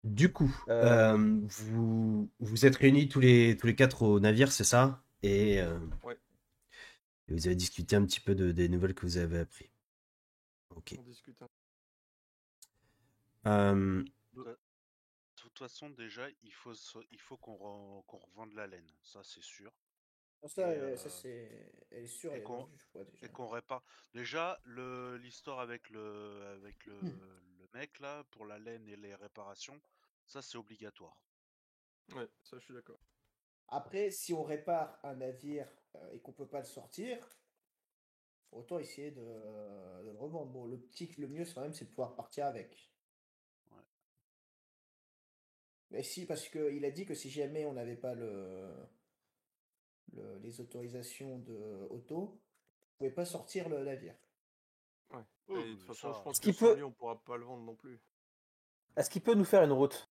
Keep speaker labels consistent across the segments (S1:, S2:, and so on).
S1: Du coup,
S2: Euh,
S1: vous êtes réunis tous les quatre au navire, c'est ça?
S3: Ouais,
S1: Et vous avez discuté un petit peu des nouvelles que vous avez appris. Ok.
S3: on discute.
S1: Euh,
S4: De toute façon, déjà, il faut qu'on revende la laine, ça c'est sûr.
S2: Ça,
S4: Et,
S2: elle est sûre,
S4: et
S2: elle est
S4: qu'on
S2: vendue, je crois, déjà.
S4: et qu'on répare. Déjà, l'histoire avec le mec là, pour la laine et les réparations, ça c'est obligatoire.
S3: Ouais, ça je suis d'accord.
S2: Après, si on répare un navire et qu'on peut pas le sortir, autant essayer de le revendre. Bon, le mieux, quand même, c'est de pouvoir partir avec.
S4: Ouais.
S2: Mais si, parce qu'il a dit que si jamais on n'avait pas les autorisations de auto, on pouvait pas sortir le navire.
S3: Ouais.
S4: Oh,
S3: Et de toute
S4: mais
S3: façon,
S4: ça,
S3: je pense
S2: Ce
S3: que
S2: qui
S3: sans
S2: peut-
S3: lui, on pourra pas le vendre non plus.
S5: Est-ce qu'il peut nous faire une route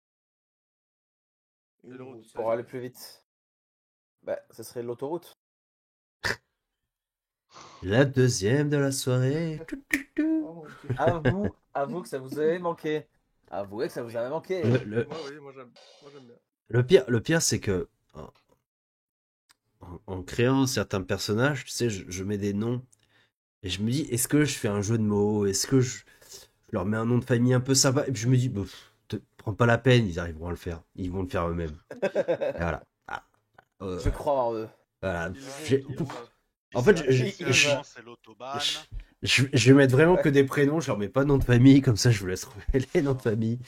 S2: Une
S3: Une route,
S2: route.
S5: pour aller plus vite? Bah, ce serait l'autoroute.
S1: la deuxième de la soirée.
S2: Oh mon Dieu.
S5: Avoue que ça vous avait manqué. Avouez que ça vous avait manqué.
S3: Moi, oui, moi j'aime bien.
S1: Le pire, c'est que en créant certains personnages, tu sais, je mets des noms et je me dis, est-ce que je fais un jeu de mots? Est-ce que je leur mets un nom de famille un peu sympa? Et puis je me dis, bah, prends pas la peine, ils arriveront à le faire. Ils vont le faire eux-mêmes. Et voilà. Ah,
S5: Je crois en eux.
S1: voilà.
S3: Ils vont.
S1: En fait,
S4: Initialement, c'est l'autobahn.
S1: je vais mettre vraiment que des prénoms, je leur mets pas de nom de famille, comme ça je vous laisse trouver les noms de famille.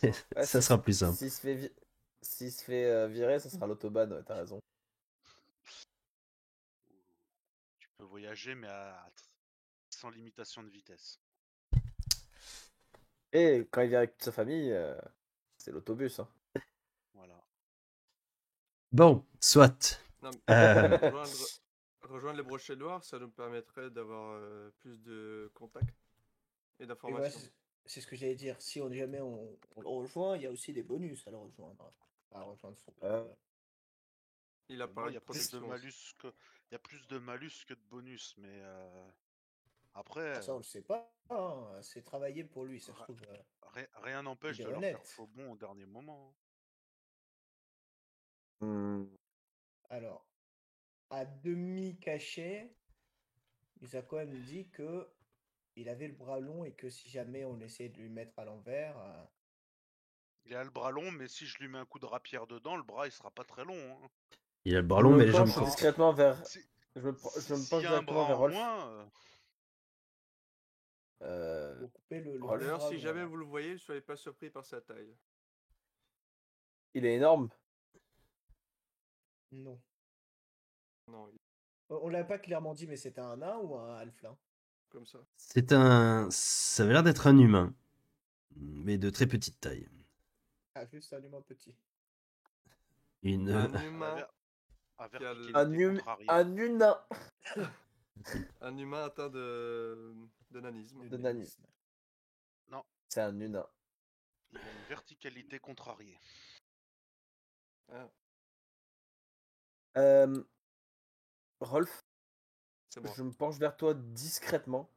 S5: Ouais,
S1: Ça sera plus simple.
S5: S'il se fait virer, ça sera l'autobahn, ouais, t'as raison.
S4: Tu peux voyager, mais sans limitation de vitesse.
S5: Et quand il vient avec toute sa famille, c'est l'autobus. Hein.
S4: Voilà.
S1: Bon, soit.
S3: Non, mais
S1: Euh,
S3: rejoindre les brochets noirs, ça nous permettrait d'avoir plus de contacts et
S2: Et voilà,
S3: d'informations.
S2: c'est ce que j'allais dire. Si jamais on le rejoint, il y a aussi des bonus à le rejoindre. À rejoindre son.
S3: Il a
S4: Moi,
S3: parlé
S4: il y
S3: de
S4: a plus de
S3: protection.
S4: malus que de bonus, mais après,
S2: Ça, on le sait pas. Hein. C'est travailler pour lui, ça se
S4: Ra-
S2: trouve.
S4: rien n'empêche
S2: Il est
S4: de leur faire
S2: honnête.
S4: faux bon au dernier moment.
S5: Hmm.
S2: Alors, à demi-cachet, il a quand même dit que il avait le bras long et que si jamais on essayait de lui mettre à l'envers,
S4: Il a le bras long, mais si je lui mets un coup de rapière dedans, le bras il sera pas très long. Hein.
S1: il a le bras
S5: Je
S1: long, mais
S5: me
S1: les jambes
S5: penche
S1: courtes.
S5: discrètement vers.
S4: Si-
S5: Je me
S4: S'il
S5: penche
S4: y a un
S5: directement
S4: bras
S5: vers
S4: en
S5: Rolf.
S4: moins,
S2: faut couper le
S5: Rolf.
S2: long
S3: D'ailleurs,
S2: bras
S3: si
S2: long,
S3: jamais
S2: là.
S3: vous le voyez, ne soyez pas surpris par sa taille.
S5: Il est énorme.
S2: Non.
S3: Non,
S2: On l'a pas clairement dit, mais c'était un nain ou un halfling?
S3: comme ça.
S1: Ça avait l'air d'être un humain, mais de très petite taille.
S2: Ah, juste un humain petit.
S1: Une,
S3: Un humain,
S4: à
S3: qui a
S4: verticalité contrariée.
S5: Un humain.
S3: un humain atteint de nanisme.
S5: De nanisme.
S4: Non,
S5: C'est un humain.
S4: il a une verticalité contrariée.
S3: Ah,
S5: Rolf,
S3: c'est bon.
S5: je me penche vers toi discrètement.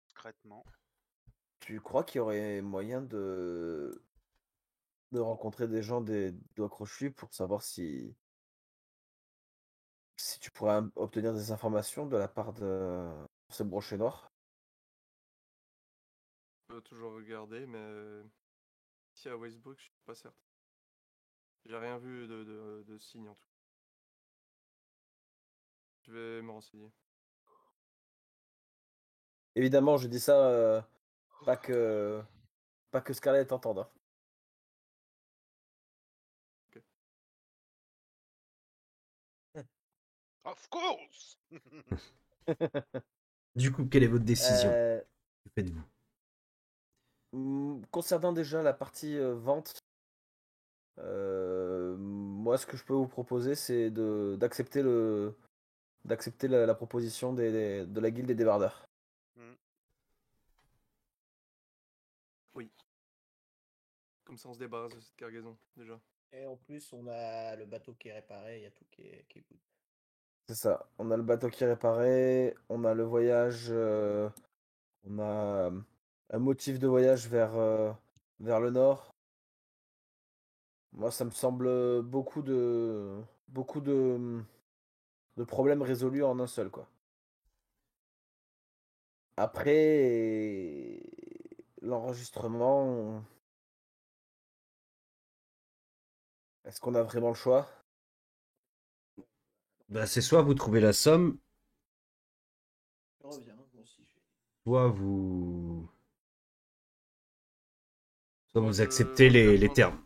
S4: Discrètement.
S5: Tu crois qu'il y aurait moyen de rencontrer des gens des doigts crochus pour savoir si tu pourrais obtenir des informations de la part de ce brochet noir?
S3: Je peux toujours regarder, mais ici à Westbrook, je suis pas certain. J'ai rien vu de signe en tout cas. Je vais me renseigner.
S5: Évidemment, je dis ça pas que Scarlett entende. Hein.
S4: Of course.
S1: Du coup, quelle est votre décision?
S5: Euh,
S1: Que faites-vous?
S5: Concernant déjà la partie vente, moi ce que je peux vous proposer c'est d'accepter la proposition de la guilde des débardeurs.
S3: Oui. Comme ça, on se débarrasse de cette cargaison déjà.
S2: Et en plus, on a le bateau qui est réparé, il y a tout qui est good.
S5: C'est ça. On a le bateau qui est réparé, on a le voyage, on a un motif de voyage vers le nord. Moi, ça me semble beaucoup de problèmes résolus en un seul, quoi. Après, l'enregistrement, est-ce qu'on a vraiment le choix?
S1: Bah, c'est soit vous trouvez la somme,
S2: Je reviens, moi aussi.
S1: soit vous, soit
S3: Moi,
S1: vous
S3: je,
S1: acceptez
S3: moi, je vais
S1: les
S3: rejoindre.
S1: termes.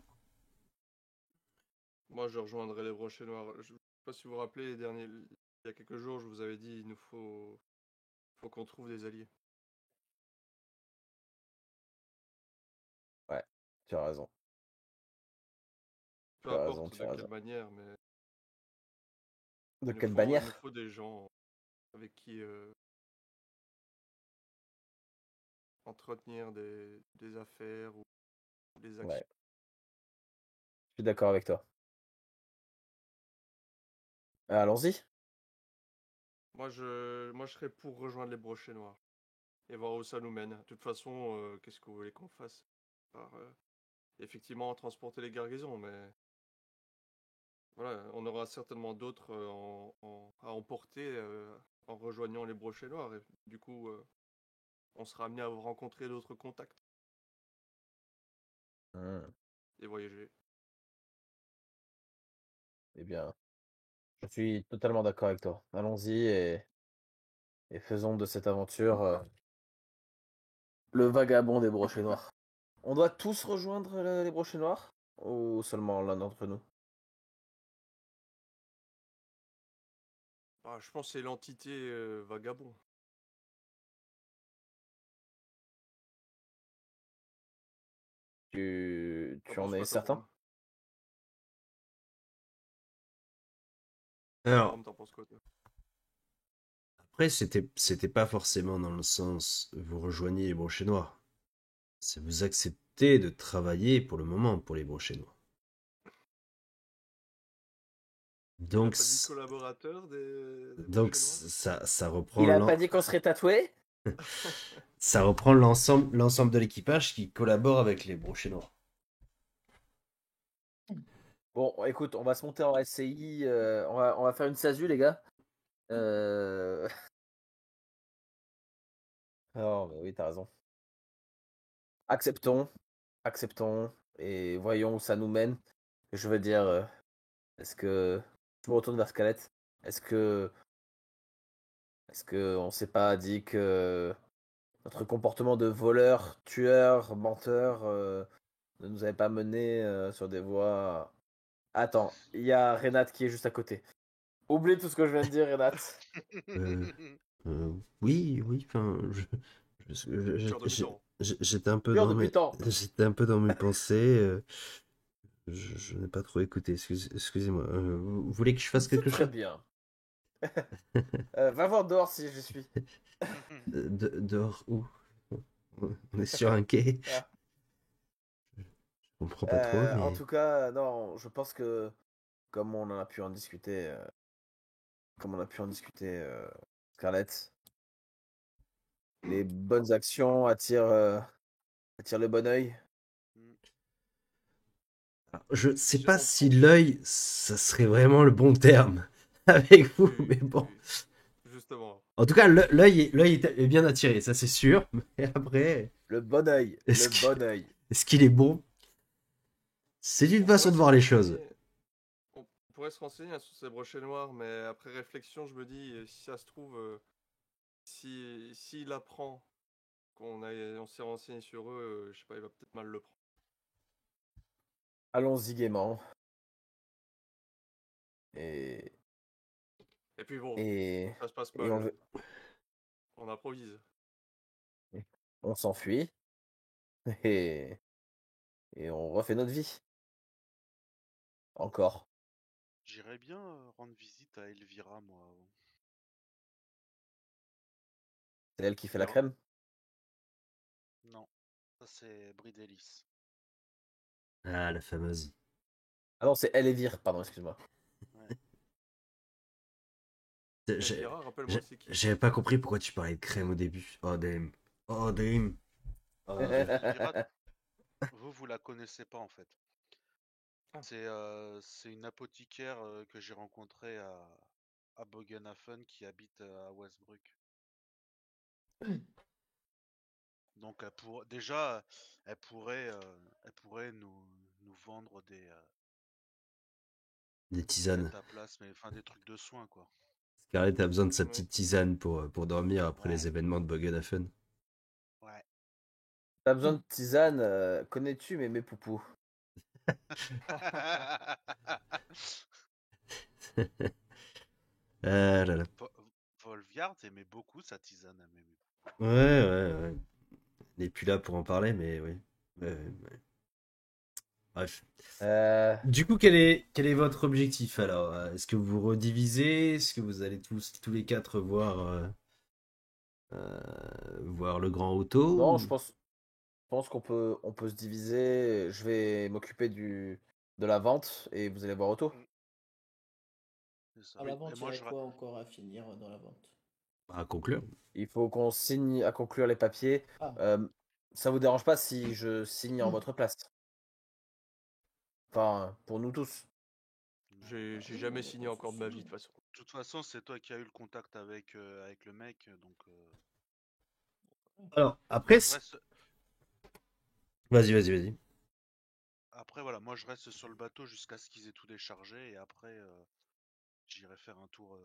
S3: Moi, je rejoindrai les brochets noirs. Je sais pas si vous vous rappelez, il y a quelques jours, je vous avais dit, il nous faut qu'on trouve des alliés.
S5: Ouais, tu as raison.
S3: Peu
S5: Tu as raison,
S3: importe
S5: tu
S3: de
S5: as
S3: quelle
S5: raison.
S3: manière, mais
S5: De
S3: il nous
S5: quelle
S3: faut, il nous
S5: bannière?
S3: faut des gens avec qui entretenir des affaires ou des
S5: Ouais,
S3: actions.
S5: je suis d'accord avec toi. Allons-y.
S3: Moi, je serais pour rejoindre les brochets noirs et voir où ça nous mène. De toute façon, qu'est-ce que vous voulez qu'on fasse? Par, effectivement, transporter les garnisons, mais voilà, on aura certainement d'autres à emporter en rejoignant les brochets noirs. Et du coup, on sera amené à rencontrer d'autres contacts
S5: Hmm.
S3: et voyager.
S5: Eh bien, je suis totalement d'accord avec toi. Allons-y et faisons de cette aventure le vagabond des brochets noirs. On doit tous rejoindre les brochets noirs ou seulement l'un d'entre nous?
S3: Ah, je pense que c'est l'entité vagabond. T'en
S5: Tu en
S3: penses
S5: es
S3: quoi, toi,
S5: certain?
S3: Rome?
S1: Alors,
S3: Rome, t'en penses quoi, toi?
S1: après, c'était pas forcément dans le sens vous rejoignez les brochets noirs. C'est vous acceptez de travailler pour le moment pour les brochets noirs.
S3: Il a
S1: Donc,
S3: pas dit collaborateur des
S1: donc
S3: brochets noirs?
S1: ça reprend
S5: Il a pas dit qu'on serait tatoué?
S1: ça reprend l'ensemble de l'équipage qui collabore avec les brochets noirs.
S5: Bon, écoute, on va se monter en SCI, on va faire une SASU, les gars. Euh... Oh, mais oui, t'as raison. Acceptons, acceptons, et voyons où ça nous mène. Je veux dire, est-ce que... Je me retourne vers Scarlett. Est-ce que... Est-ce que on s'est pas dit que notre comportement de voleur, tueur, menteur ne nous avait pas mené sur des voies... Attends, il y a Renat qui est juste à côté. Oublie tout ce que je viens de dire, Renat.
S1: Euh, oui, oui, enfin,
S3: Cœur de mutant.
S5: Cœur de butant.
S1: j'étais un peu dans mes pensées. Je n'ai pas trop écouté. Excusez-moi. Vous voulez que je fasse
S5: C'est
S1: quelque
S5: très
S1: chose?
S5: bien. Va voir dehors si j'y suis.
S1: Dehors où? On est sur un quai.
S5: Ah.
S1: Je comprends pas trop,
S5: En
S1: mais
S5: tout cas, non, je pense que comme on en a pu en discuter, Scarlett, les bonnes actions attirent le bon œil.
S1: alors, je sais
S3: Si
S1: pas
S3: on
S1: si
S3: prend...
S1: l'œil, ça serait vraiment le bon terme avec vous,
S3: Oui,
S1: mais
S3: oui,
S1: bon.
S3: oui. Justement.
S1: En tout cas, l'œil est bien attiré, ça c'est sûr. Mais après,
S5: Le bon œil,
S1: est-ce
S5: le
S1: que-
S5: bon œil.
S1: est-ce qu'il est bon? C'est une
S3: On
S1: façon
S3: pourrait
S1: de
S3: se
S1: voir les choses.
S3: renseigner. On pourrait se renseigner sur ces brochets noirs, mais après réflexion, je me dis, si ça se trouve, s'il apprend on s'est renseigné sur eux, je sais pas, il va peut-être mal le prendre.
S5: Allons-y gaiement. Et,
S3: Et puis bon,
S5: et,
S3: ça se passe
S5: et
S3: mal, on improvise.
S5: on s'enfuit. Et, et on refait notre vie. Encore.
S4: J'irais bien rendre visite à Elvira, moi.
S5: C'est elle qui fait la
S3: Elvira?
S5: crème?
S4: Non, ça c'est Bridelis.
S1: Ah, la fameuse.
S5: Ah non, c'est elle et Vire, pardon, excuse-moi.
S4: Ouais.
S1: J'ai-
S3: Elvira, rappelle-moi, c'est qui?
S1: J'avais pas compris pourquoi tu parlais de crème au début. Oh damn. Oh damn. Oh,
S4: Elvira, vous la connaissez pas en fait.
S3: Ah.
S4: C'est une apothicaire que j'ai rencontrée à Bogenhafen qui habite à Westbrook. Donc déjà, elle pourrait nous vendre
S1: des
S4: des
S1: tisanes.
S4: cataplasmes, mais enfin des trucs de soins quoi.
S1: Scarlett a besoin de sa
S3: Ouais.
S1: petite tisane pour dormir après
S4: Ouais.
S1: les événements de Bogenhafen.
S4: Ouais.
S5: T'as besoin de tisane, connais-tu Mémé Poupou?
S1: Ah là là.
S4: Volviard aimait beaucoup sa tisane à Mémé.
S1: Ouais. Il n'est plus là pour en parler, mais oui. Ouais. Bref.
S5: Euh,
S1: Du coup, quel est votre objectif alors? Est-ce que vous redivisez? Est-ce que vous allez tous les quatre voir le grand auto?
S5: non, je pense qu'on peut se diviser. Je vais m'occuper de la vente et vous allez voir auto.
S4: C'est ça.
S2: À la vente,
S4: Et
S2: il y
S4: moi
S2: aurait
S4: je
S2: quoi encore à finir dans la vente?
S1: À conclure.
S5: Il faut qu'on signe à conclure les papiers.
S2: Ah,
S5: Ça vous dérange pas si je signe en votre place? Enfin, pour nous tous.
S3: J'ai jamais signé encore de ma vie, de toute façon.
S4: De toute façon, c'est toi qui as eu le contact avec le mec, donc
S1: Alors,
S4: moi,
S1: après,
S4: je reste.
S1: vas-y.
S4: Après, voilà, moi je reste sur le bateau jusqu'à ce qu'ils aient tout déchargé et après, j'irai faire un tour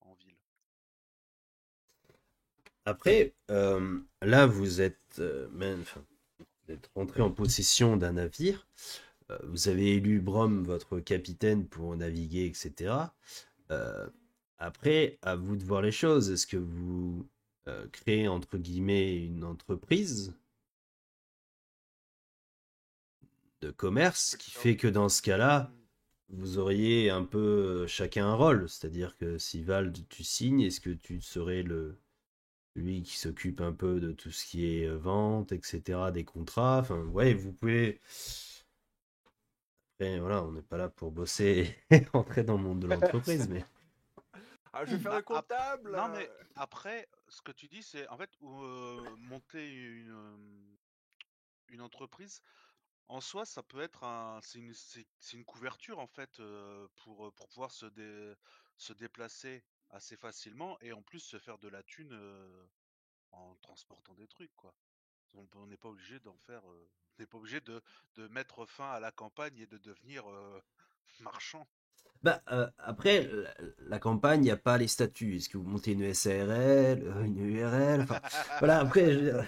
S4: en ville.
S1: Après, là, vous êtes rentré en possession d'un navire. Vous avez élu Brom, votre capitaine, pour naviguer, etc. Euh, Après, à vous de voir les choses. Est-ce que vous créez, entre guillemets, une entreprise de commerce qui fait que dans ce cas-là, vous auriez un peu chacun un rôle? C'est-à-dire que si Vald, tu signes, est-ce que tu serais lui qui s'occupe un peu de tout ce qui est vente, etc., des contrats? Enfin, ouais, vous pouvez... Après, voilà, on n'est pas là pour bosser et rentrer dans le monde de l'entreprise, mais...
S3: Ah, je vais faire
S4: Bah,
S3: le comptable!
S4: Non, mais après, ce que tu dis, c'est en fait monter une entreprise. En soi, ça peut être c'est une couverture en fait pour pouvoir se déplacer assez facilement et en plus se faire de la thune en transportant des trucs quoi. On n'est pas obligé d'en faire, on n'est pas obligé de mettre fin à la campagne et de devenir marchand.
S1: Bah, après, la campagne, il n'y a pas les statuts. Est-ce que vous montez une SARL, une URL? Enfin, voilà, après, je veux dire,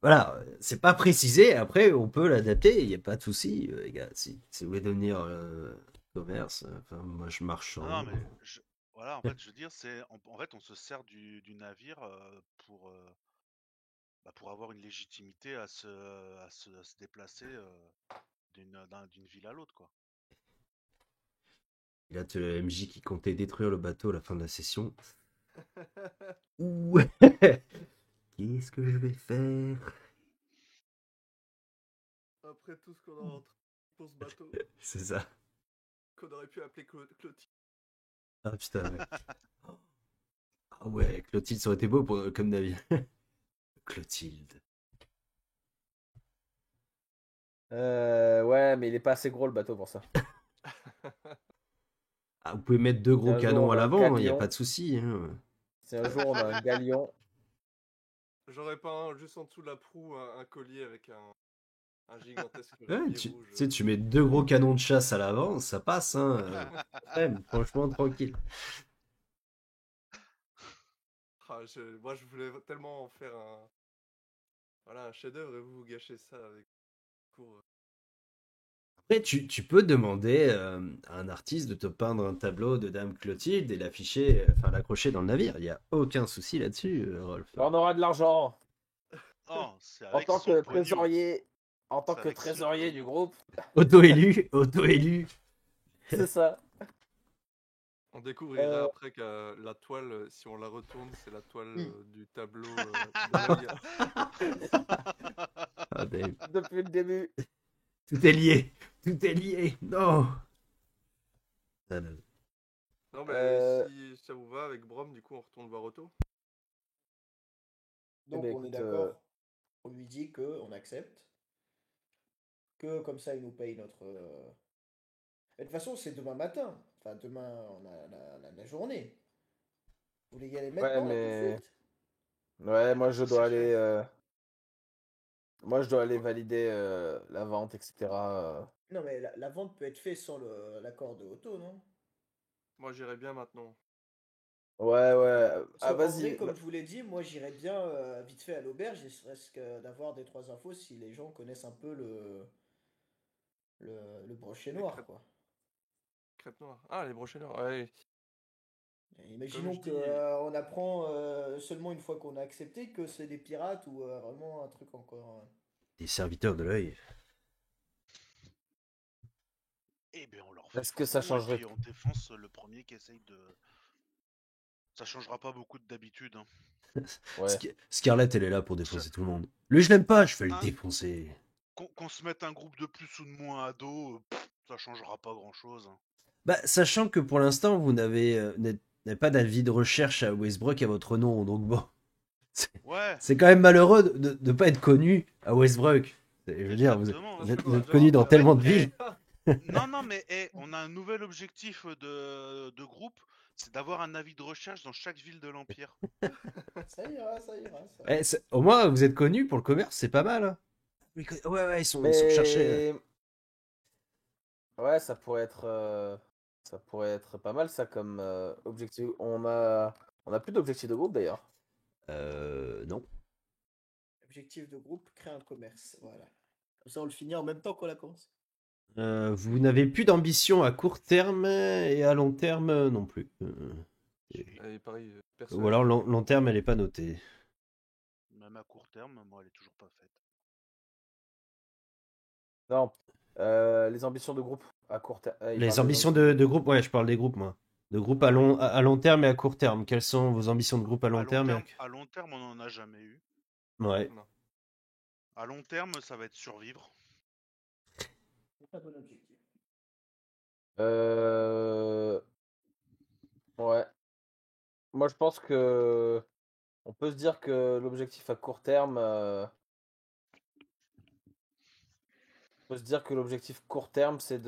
S1: voilà, c'est pas précisé. Après, on peut l'adapter, il n'y a pas de souci, les gars. Si vous voulez devenir commerce, enfin, moi je
S4: Non, non,
S1: marchand.
S4: mais voilà, en fait, je veux dire, en fait, on se sert du navire pour avoir une légitimité à se déplacer d'une ville à l'autre, quoi.
S1: Il y a le MJ qui comptait détruire le bateau à la fin de la session. Ouh. Qu'est-ce que je vais faire?
S3: Après tout ce qu'on a entraîné pour ce bateau,
S1: C'est ça.
S3: qu'on aurait pu appeler Clotilde.
S1: Ah putain, ouais. Ah ouais, Clotilde, ça aurait été beau comme navire. Clotilde.
S5: Ouais, mais il est pas assez gros le bateau pour ça.
S1: Ah, vous pouvez mettre deux
S5: Si
S1: gros
S5: un jour
S1: canons
S5: on
S1: à
S5: a un
S1: l'avant, il n'y a
S5: galion,
S1: pas de souci. Hein.
S5: si un jour on a un galion,
S3: J'aurais pas juste en dessous de la proue un collier avec un gigantesque
S1: Ouais,
S3: rubis
S1: tu
S3: rouge.
S1: sais, tu mets deux gros canons de chasse à l'avant, ça passe. Hein. Franchement, tranquille.
S3: Ah, moi, je voulais tellement en faire un chef-d'œuvre et vous gâchez ça avec cours.
S1: Après, tu peux demander à un artiste de te peindre un tableau de Dame Clotilde et l'afficher, enfin l'accrocher dans le navire. Il n'y a aucun souci là-dessus, Rolf.
S5: on aura de l'argent.
S4: Oh, c'est
S5: En
S4: avec
S5: tant
S4: son
S5: que
S4: pognon.
S5: trésorier,
S4: C'est avec son
S5: du
S4: pognon.
S5: groupe,
S1: Auto-élu.
S5: c'est ça.
S3: On découvrira après que la toile, si on la retourne, c'est la toile du tableau de navire.
S1: Ah, Dave.
S5: Depuis le début.
S1: Tout est lié. Tout est lié. Non. Ah, non.
S3: Non, mais
S5: Euh,
S3: si ça vous va avec Brom, du coup, on retourne voir Otto.
S5: eh
S2: Donc
S5: ben
S2: on est
S5: écoute,
S2: d'accord, on lui dit que on accepte, que comme ça il nous paye notre. Et de toute façon, c'est demain matin. Enfin, demain, on a la journée. Vous voulez y aller
S5: ouais,
S2: maintenant, là, tout de
S5: mais
S2: suite?
S5: ouais,
S4: C'est fait.
S5: moi je dois aller
S3: Ouais.
S5: valider la vente, etc.
S2: Non, mais la vente peut être faite sans l'accord de Otto, non?
S3: Moi, j'irais bien maintenant.
S5: Ouais, ouais.
S2: Parce
S5: Ah,
S2: qu'en vrai,
S5: vas-y.
S2: comme je vous l'ai dit, moi j'irais bien vite fait à l'auberge, ne serait-ce que d'avoir des trois infos si les gens connaissent un peu le brochet
S3: Les
S2: noir, quoi.
S3: crêpes noires. Ah, les brochets noirs. Ouais.
S2: Et
S3: Comme
S2: imaginons
S3: je
S2: que
S3: dis,
S2: on apprend seulement une fois qu'on a accepté que c'est des pirates ou vraiment un truc encore.
S1: Des serviteurs de l'œil.
S4: Eh bien, on leur fait
S5: Est-ce que ça
S4: faux et
S5: changerait?
S4: puis on défonce le premier qui essaye de. Ça changera pas beaucoup d'habitude. Hein.
S5: Ouais.
S1: Scarlett, elle est là pour
S4: Ça-
S1: défoncer tout le monde. Lui, je l'aime pas, je vais le
S4: un-
S1: défoncer.
S4: Qu'on se mette un groupe de plus ou de moins à dos, ça changera pas grand-chose. Hein.
S1: Bah, sachant que pour l'instant, vous n'avez pas d'avis de recherche à Westbrook à votre nom, donc bon. C'est
S4: Ouais,
S1: c'est quand même malheureux de ne pas être connu à Westbrook. Je veux dire,
S4: exactement.
S3: parce qu'on
S1: vous
S3: a
S1: êtes
S3: déjà
S1: connu
S3: fait
S1: dans
S3: la
S1: tellement
S3: vente.
S1: de
S4: Eh,
S1: villes.
S4: non, non, mais on a un nouvel objectif de groupe, c'est d'avoir un avis de recherche dans chaque ville de l'Empire.
S2: Ça ira, ça ira, ça.
S1: Au moins, vous êtes connu pour le commerce, c'est pas mal. Hein. Ouais, ouais, ils sont recherchés.
S5: Mais ouais, ça pourrait être pas mal ça comme objectif. On a plus d'objectif de groupe d'ailleurs.
S1: Non.
S2: Objectif de groupe, créer un commerce. Voilà. Comme ça, on le finit en même temps qu'on la commence.
S1: Vous n'avez plus d'ambition à court terme et à long terme non plus.
S3: Et pareil,
S1: Ou
S3: personnage.
S1: alors long terme, elle est pas notée.
S4: Même à court terme, moi, elle est toujours pas faite.
S5: Non. Les ambitions de groupe à court terme. Il
S1: Les
S5: parle des
S1: ambitions
S5: ambitions
S1: de groupe, ouais, je parle des groupes, moi. De groupe à long terme et à court terme. Quelles sont vos ambitions de groupe à long terme
S4: À long terme, on en a jamais eu.
S1: Ouais.
S3: Non.
S4: À long terme, ça va être survivre.
S2: C'est un bon objectif.
S5: Ouais. Moi, je pense que on peut se dire que l'objectif à court terme, on peut se dire que l'objectif court terme, c'est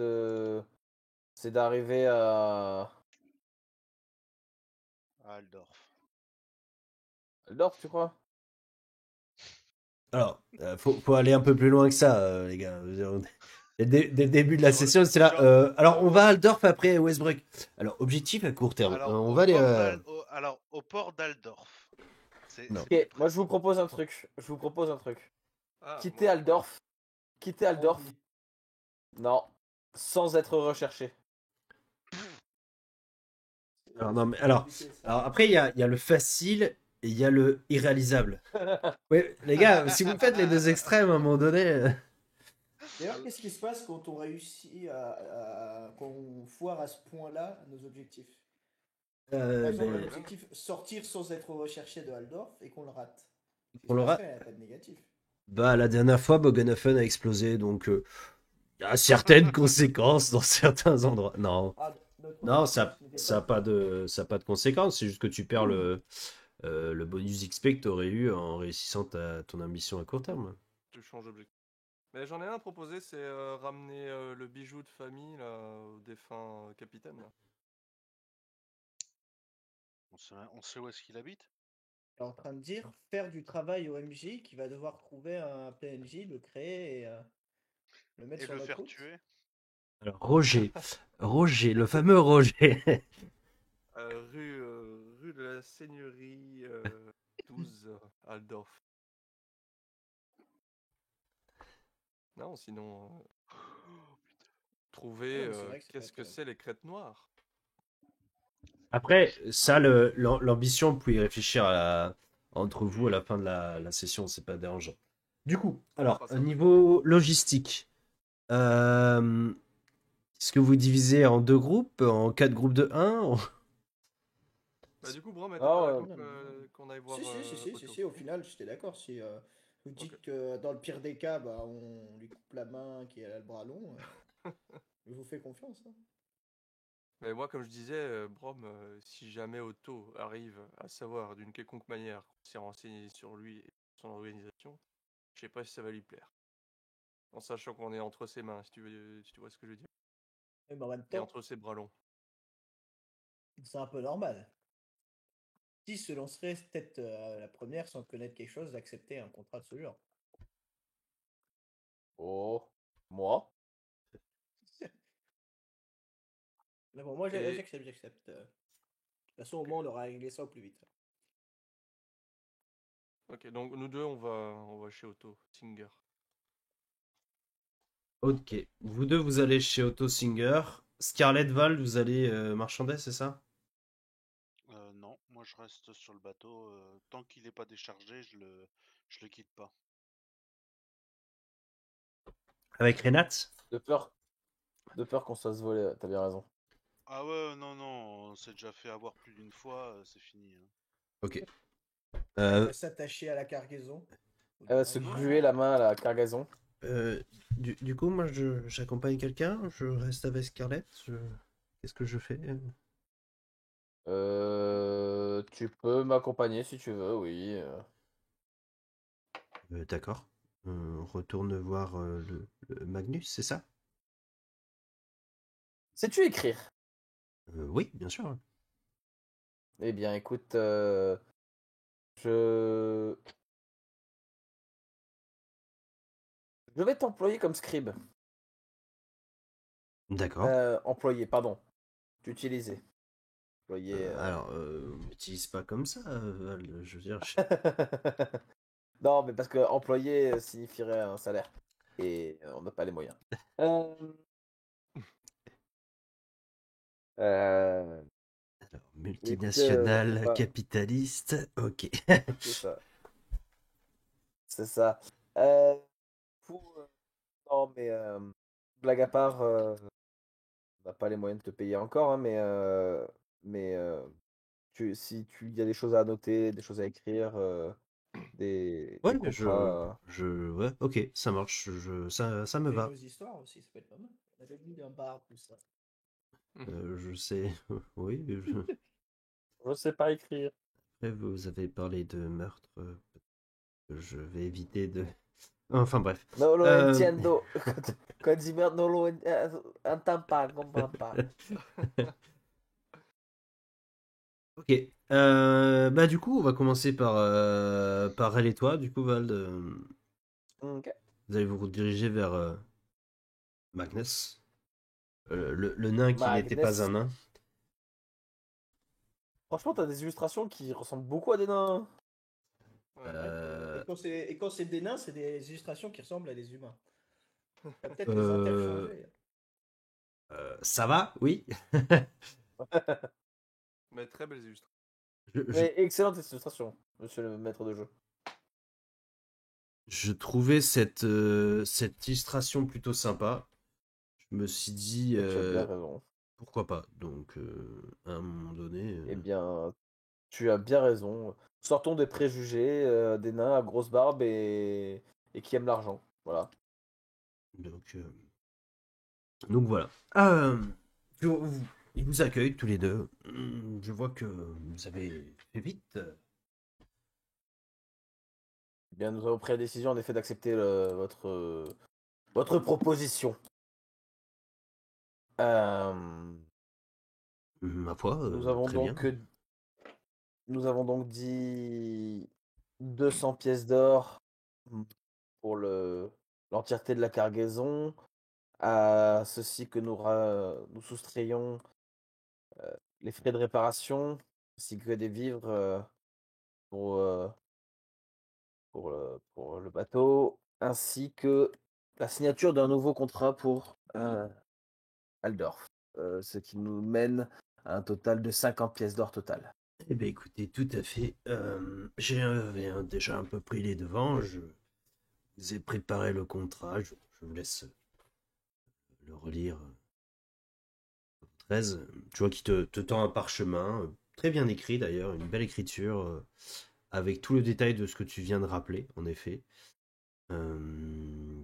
S5: d'arriver à
S4: Aldorf.
S5: Aldorf, tu crois?
S1: Alors, faut aller un peu plus loin que ça, les gars. Dès le début de la
S4: Sur le-
S1: session, c'est là.
S4: sur-
S1: Alors, on
S4: au-
S1: va à Aldorf après Westbrook. Alors, objectif à court terme.
S4: Alors,
S1: On va aller.
S4: au port d'Aldorf.
S1: Non.
S4: C'est
S5: Ok,
S4: plus
S5: moi je
S4: précis.
S5: vous propose un truc. Je vous propose un truc.
S3: Ah,
S5: Quitter
S3: moi,
S5: Aldorf. Quitter Aldorf.
S2: Envie.
S5: Non. Sans être recherché.
S1: Alors, non, mais
S2: C'est
S1: alors,
S2: compliqué, ça.
S1: alors après, il y a le facile et il y a le irréalisable. Oui, les gars, si vous faites les deux extrêmes à un moment donné.
S2: D'ailleurs, qu'est-ce qui se passe quand on réussit quand on foire à ce point-là nos objectifs? Par exemple,
S1: Ben,
S2: l'objectif sortir sans être recherché de Aldorf et qu'on le rate. Qu'est-ce
S1: on
S2: qui se
S1: l'aura.
S2: passerait? Il n'y a pas de négatif.
S1: Bah, la dernière fois, Boganofen a explosé, donc il y a certaines conséquences dans certains endroits. Non,
S2: Ah, notre
S1: non,
S2: objectif n'était
S1: ça a
S2: pas.
S1: ça a pas de conséquences. C'est juste que tu perds le bonus XP que tu aurais eu en réussissant ton ambition à court terme.
S3: tu changes d'objectif. Mais j'en ai un à proposer, c'est ramener le bijou de famille là, au défunt capitaine. Là.
S4: On sait où est-ce qu'il habite?
S2: T'es en train de dire faire du travail au MJ qui va devoir trouver un PNJ, le créer et le mettre
S4: Et
S2: sur
S4: le
S2: notre
S4: faire
S2: route.
S4: tuer?
S1: Alors, Roger, le fameux Roger.
S3: Rue de la Seigneurie 12 Aldorf. Non, sinon, trouver
S2: Ouais, mais c'est vrai que c'est
S3: qu'est-ce
S2: pas
S3: que
S2: terrible.
S3: c'est les crêtes noires.
S1: Après, ça, l'ambition, vous pouvez y réfléchir entre vous à la fin de la session, c'est pas dérangeant. Du coup,
S3: On
S1: alors,
S3: fera ça
S1: au
S3: plus
S1: niveau logistique, est-ce que vous divisez en deux groupes, en quatre groupes de 1?
S3: Bah, du coup, Brom était pas
S5: Ah,
S3: d'accord
S2: Non, non.
S3: qu'on aille voir Otto.
S2: Si, au final, j'étais d'accord. Si vous dites
S3: Ok.
S2: que dans le pire des cas, bah, on lui coupe la main qui a le bras long, je vous fais confiance. Hein.
S3: Mais moi, comme je disais, Brom, si jamais Otto arrive à savoir d'une quelconque manière qu'on s'est renseigné sur lui et son organisation, je sais pas si ça va lui plaire. En sachant qu'on est entre ses mains, si tu vois ce que je veux dire.
S2: Mais en même
S3: Et
S2: temps,
S3: entre ses bras longs.
S2: c'est un peu normal. Qui se lancerait peut-être la première sans connaître quelque chose d'accepter un contrat de ce genre?
S5: Oh, moi?
S2: Mais bon, moi
S3: Et
S2: j'accepte. De toute façon, au moins on aura réglé ça au plus vite.
S3: ok, donc nous deux, on va chez Otto Singer.
S1: Ok. Vous deux, vous allez chez Otto Singer. Scarlett Val, vous allez marchander, c'est ça?
S4: Non, moi je reste sur le bateau. Tant qu'il n'est pas déchargé, je le quitte pas.
S1: Avec Renate?
S5: De peur, de peur qu'on se fasse voler, t'as bien raison.
S4: Ah ouais, non, non, on s'est déjà fait avoir plus d'une fois, c'est fini, hein.
S1: Ok.
S2: Elle
S1: Euh,
S2: va s'attacher à la cargaison. Ou
S5: Elle
S2: du
S5: va
S2: moins,
S5: se
S2: il va
S5: gluer la main à la cargaison.
S1: du coup, moi, j'accompagne quelqu'un. Je reste avec Scarlett. Qu'est-ce que je fais?
S5: Tu peux m'accompagner si tu veux, oui.
S1: D'accord. On retourne voir le Magnus, c'est ça?
S5: Sais-tu écrire?
S1: Oui, bien sûr.
S5: Eh bien, écoute, je... je vais t'employer comme scribe.
S1: D'accord.
S5: Employé, pardon. T'utiliser. Employé.
S1: On m'utilise pas comme ça, Val. Je veux dire,
S5: Non, mais parce que employé signifierait un salaire. Et on n'a pas les moyens. Euh, euh,
S1: alors,
S5: Écoute,
S1: multinationale,
S5: bah,
S1: capitaliste, ok.
S5: c'est ça. C'est ça. Euh, pour, non, mais blague à part, on n'a pas les moyens de te payer encore, hein, mais si tu y a des choses à noter, des choses à écrire,
S1: Ouais,
S5: des contrats.
S1: ouais, ok, ça marche, ça me
S2: Et
S1: va.
S2: nos histoires aussi, ça peut être pas mal. On avait mis d'un bar, tout ça.
S1: Je sais, oui,
S5: Je sais pas écrire.
S1: après, vous avez parlé de meurtre, je vais éviter de... Enfin bref.
S5: No lo
S1: Euh,
S5: entiendo. Quand il dit merde, no lo entends pas, comprends pas.
S1: Ok. Bah du coup, on va commencer par elle et toi, du coup, Val.
S5: Ok.
S1: Vous allez vous rediriger vers Magnus, le nain qui n'était pas un
S5: Magnus.
S1: nain.
S5: Franchement, t'as des illustrations qui ressemblent beaucoup à des nains.
S3: Ouais.
S2: Ouais.
S1: Euh,
S2: Et quand c'est des nains, c'est des illustrations qui ressemblent à des humains. On va peut-être les
S1: euh,
S2: interchanger.
S1: Ça va, oui.
S3: Mais très belles illustrations.
S1: Je, je-
S5: Mais excellente illustration, monsieur le maître de jeu.
S1: je trouvais cette illustration plutôt sympa. Je me suis dit,
S5: Et tu as bien raison.
S1: pourquoi pas. Donc, à un moment donné...
S5: Eh bien, tu as bien raison. Sortons des préjugés, des nains à grosse barbe et qui aiment l'argent. Voilà.
S1: donc, voilà. Ils vous accueillent tous les deux. Je vois que vous avez fait vite.
S5: Eh bien, nous avons pris la décision en effet d'accepter votre proposition. Euh,
S1: Ma foi,
S5: nous avons
S1: très bien.
S5: donc nous avons donc dit 200 pièces d'or pour l'entièreté de la cargaison. À ceci que nous soustrayons les frais de réparation, ainsi que des vivres pour, euh, pour le bateau, ainsi que la signature d'un nouveau contrat pour Aldorf. Ce qui nous mène à un total de 50 pièces d'or total.
S1: Eh bien, écoutez, tout à fait. J'avais déjà un peu pris les devants. Je vous ai préparé le contrat. Je vous laisse le relire. 13. Tu vois qu'il te tend un parchemin. Très bien écrit d'ailleurs. Une belle écriture. Avec tout le détail de ce que tu viens de rappeler, en effet.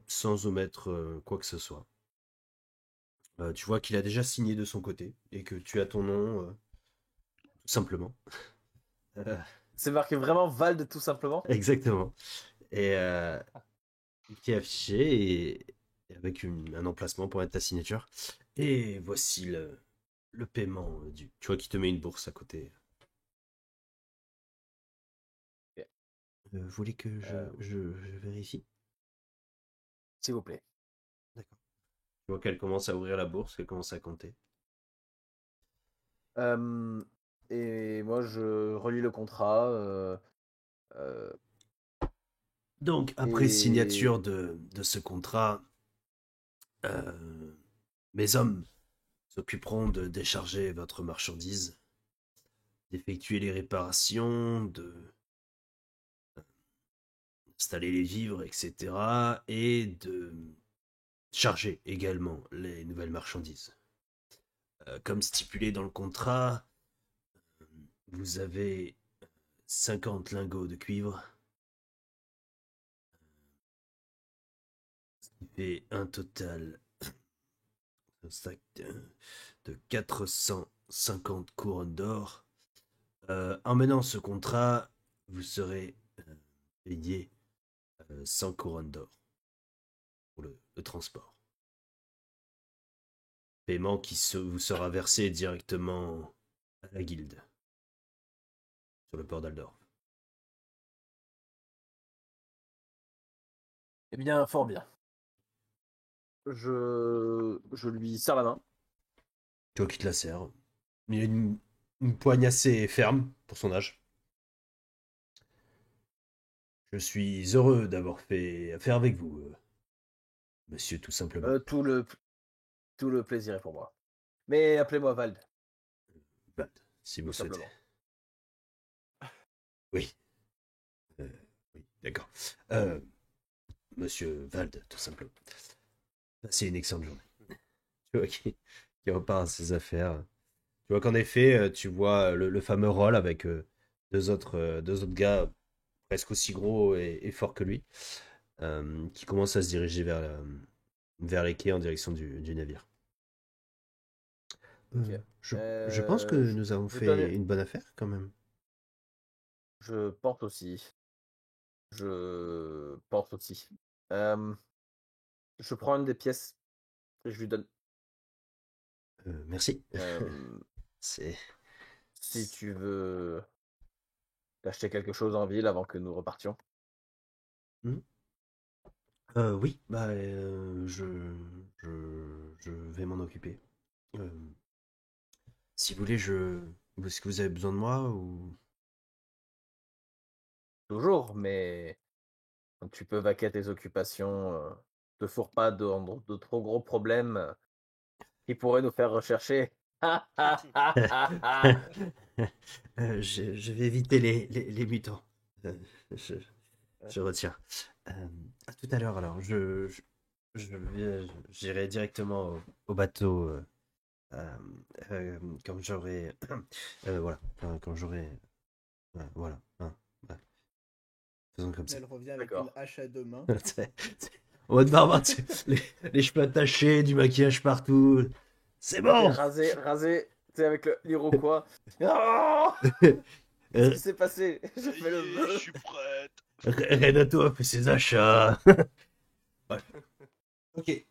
S1: Sans omettre quoi que ce soit. Tu vois qu'il a déjà signé de son côté et que tu as ton nom, tout simplement. Euh,
S5: C'est marqué vraiment Vald tout simplement.
S1: exactement. Et qui est affiché et avec un emplacement pour mettre ta signature. Et voici le paiement du. Tu vois qu'il te met une bourse à côté.
S5: Ok.
S1: Vous voulez que
S5: Euh,
S1: je vérifie?
S5: S'il vous plaît.
S1: D'accord. Tu vois qu'elle commence à ouvrir la bourse, qu'elle commence à compter.
S5: Euh, et moi, je relis le contrat. Euh,
S1: Donc, après
S5: et
S1: signature de ce contrat, euh, mes hommes s'occuperont de décharger votre marchandise, d'effectuer les réparations, de installer les vivres, etc. Et de charger également les nouvelles marchandises. Comme stipulé dans le contrat, vous avez 50 lingots de cuivre, ce qui fait un total de 450 couronnes d'or. En menant ce contrat, vous serez payé 100 couronnes d'or pour le transport. Paiement qui vous sera versé directement à la guilde sur le port d'Aldor.
S5: eh bien, fort bien. Je lui serre la main.
S1: Tu vois qu'il te la serre. Il a une poigne assez ferme pour son âge. Je suis heureux d'avoir fait affaire avec vous, monsieur, tout simplement.
S5: Euh, tout le, tout le plaisir est pour moi. Mais appelez-moi Vald,
S1: Bad, si vous
S5: tout
S1: le souhaitez.
S5: simplement.
S1: Oui. Euh, oui, d'accord. Euh, monsieur Vald, tout simplement. Passez une excellente journée. Tu vois qui repart à ses affaires. Tu vois qu'en effet, tu vois le fameux rôle avec deux autres gars presque aussi gros et forts que lui, qui commencent à se diriger vers les quais en direction du navire.
S5: Ok.
S1: Je pense que nous avons
S5: Je donne.
S1: fait une bonne affaire quand même.
S5: Je pense aussi. Je pense aussi. Euh, je prends une des pièces et je lui donne.
S1: Merci.
S5: Euh,
S1: C'est.
S5: si tu veux acheter quelque chose en ville avant que nous repartions.
S1: Hmm. Oui, bah, je, je vais m'en occuper. Euh, si vous voulez, est-ce que vous avez besoin de moi ou...
S5: Toujours, mais quand tu peux vaquer à tes occupations, te fourre pas de trop gros problèmes qui pourraient nous faire rechercher.
S1: Je vais éviter les mutants. Euh, je, je retiens. À tout à l'heure alors. J'irai directement au bateau euh, quand j'aurai. Voilà. Quand j'aurai. Voilà. Ouais. Faisons comme ça.
S2: Elle revient avec une
S5: D'accord.
S2: hache à deux mains.
S1: On va devoir avoir les cheveux attachés, du maquillage partout. C'est
S5: Et
S1: bon!
S5: rasé, tu sais, avec l'Iroquois. Oh, qu'est-ce qui s'est passé? J'ai fait le
S4: Je
S5: vœu.
S4: suis prête.
S1: Renato a fait ses achats. Ouais. Ok.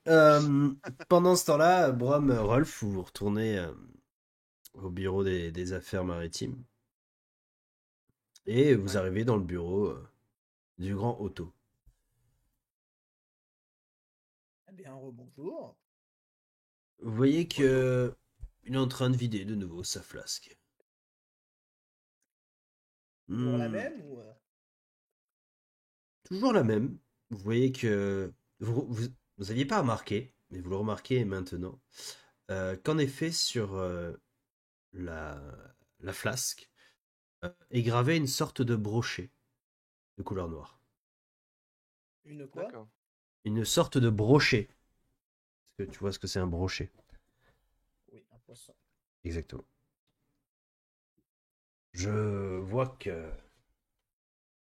S1: Pendant ce temps-là, Brom, Rolf, vous retournez au bureau des affaires maritimes et vous
S3: Ouais.
S1: arrivez dans le bureau du grand Otto.
S2: Eh bien, rebonjour.
S1: Vous voyez
S4: Otto.
S1: que il est en train de vider de nouveau sa flasque.
S2: Toujours la
S1: Hmm,
S2: même ou
S1: toujours la même. Vous voyez que vous aviez pas remarqué, mais vous le remarquez maintenant, qu'en effet sur la, la flasque est gravé une sorte de brochet de couleur noire.
S2: une quoi?
S3: D'accord.
S1: Une sorte de brochet. Est-ce que tu vois ce que c'est un brochet?
S2: Oui, un poisson.
S1: Exactement. Je vois que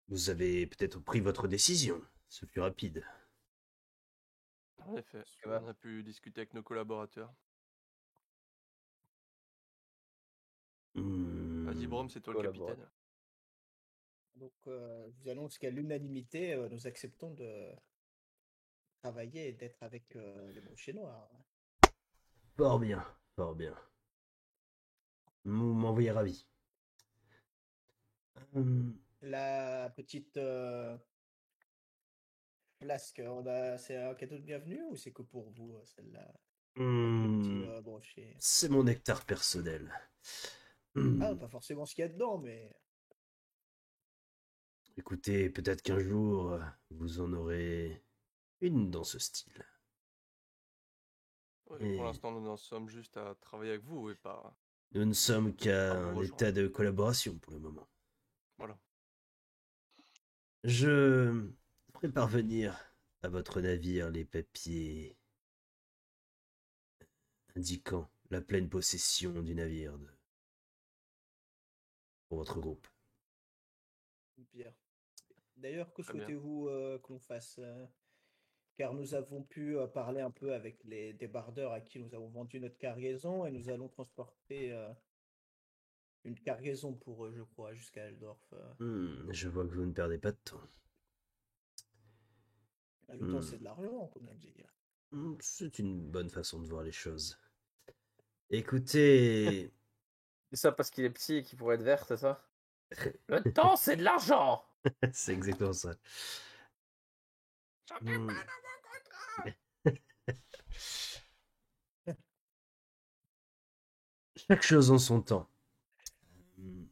S1: vous avez peut-être pris votre décision. Ce fut rapide.
S3: En effet,
S5: Tu vois.
S3: on a pu discuter avec nos collaborateurs. Vas-y, Brom, c'est toi le
S5: Collaborateur.
S3: capitaine.
S2: Donc, je vous annonce qu'à l'unanimité, nous acceptons de travailler et d'être avec les Brochets Noirs.
S1: Fort bien, fort bien. Vous m'envoyez ravi. Hum,
S2: La petite flasque, c'est un cadeau de bienvenue ou c'est que pour vous, celle-là, avec le petit
S1: hum,
S2: brochet?
S1: c'est mon nectar personnel.
S2: Ah,
S1: Hum,
S2: pas forcément ce qu'il y a dedans, mais
S1: Écoutez, peut-être qu'un jour, vous en aurez une dans ce style.
S3: Ouais, pour
S1: Et
S3: l'instant, nous en sommes juste à travailler avec vous et pas
S1: nous ne sommes qu'à
S3: à vous
S1: un
S3: rejoindre.
S1: état de collaboration pour le moment.
S3: Voilà.
S1: Je ferai parvenir à votre navire les papiers indiquant la pleine possession du navire pour votre groupe.
S2: bien. D'ailleurs, que
S3: Très bien.
S2: souhaitez-vous que l'on fasse car nous avons pu parler un peu avec les débardeurs à qui nous avons vendu notre cargaison et nous allons transporter une cargaison pour eux, je crois, jusqu'à Eldorf.
S1: Je vois que vous ne perdez pas de temps.
S2: Le temps,
S1: Hmm,
S2: c'est de l'argent, comme on dit.
S1: C'est une bonne façon de voir les choses. Écoutez,
S5: C'est ça parce qu'il est petit et qu'il pourrait être vert, c'est ça? Le temps, c'est de l'argent!
S1: c'est exactement ça. Hmm. Chaque chose en son temps. Hmm.